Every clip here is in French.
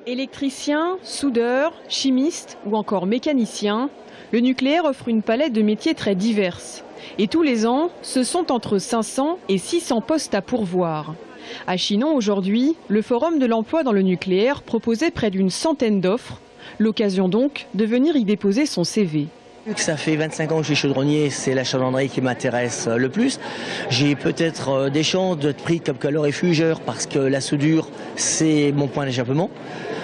Électricien, soudeur, chimiste ou encore mécanicien, le nucléaire offre une palette de métiers très diverses. Et tous les ans, ce sont entre 500 et 600 postes à pourvoir. À Chinon, aujourd'hui, le Forum de l'emploi dans le nucléaire proposait près d'une centaine d'offres. L'occasion donc de venir y déposer son CV. Vu que ça fait 25 ans que je suis chaudronnier, c'est la chaudronnerie qui m'intéresse le plus. J'ai peut-être des chances d'être pris comme calorifugeur parce que la soudure, c'est mon point d'échappement.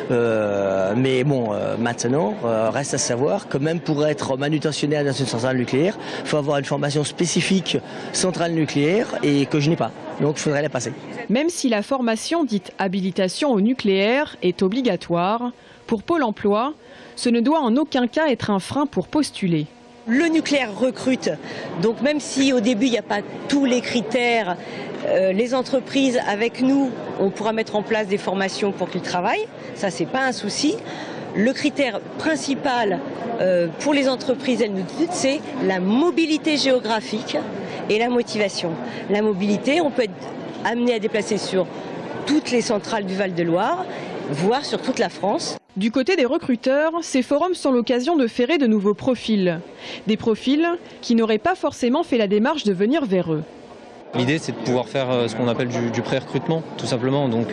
Mais bon, maintenant, reste à savoir que même pour être manutentionnaire dans une centrale nucléaire, il faut avoir une formation spécifique centrale nucléaire et que je n'ai pas. Donc il faudrait la passer. Même si la formation dite habilitation au nucléaire est obligatoire, pour Pôle emploi, ce ne doit en aucun cas être un frein pour postuler. Le nucléaire recrute, donc même si au début il n'y a pas tous les critères, les entreprises avec nous, on pourra mettre en place des formations pour qu'ils travaillent, ça c'est pas un souci. Le critère principal pour les entreprises, elles nous disent, c'est la mobilité géographique et la motivation. La mobilité, on peut être amené à déplacer sur toutes les centrales du Val-de-Loire, voire sur toute la France. Du côté des recruteurs, ces forums sont l'occasion de ferrer de nouveaux profils. Des profils qui n'auraient pas forcément fait la démarche de venir vers eux. L'idée, c'est de pouvoir faire ce qu'on appelle du pré-recrutement, tout simplement. Donc,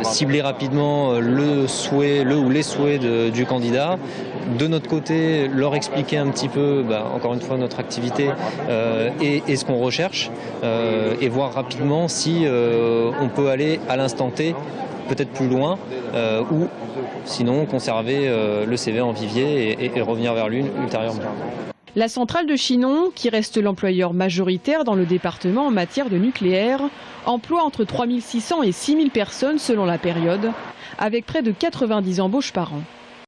cibler rapidement le ou les souhaits du candidat. De notre côté, leur expliquer un petit peu, encore une fois, notre activité et ce qu'on recherche. Et voir rapidement si on peut aller à l'instant T, peut-être plus loin, ou sinon conserver le CV en vivier et revenir vers lui ultérieurement. La centrale de Chinon, qui reste l'employeur majoritaire dans le département en matière de nucléaire, emploie entre 3600 et 6000 personnes selon la période, avec près de 90 embauches par an.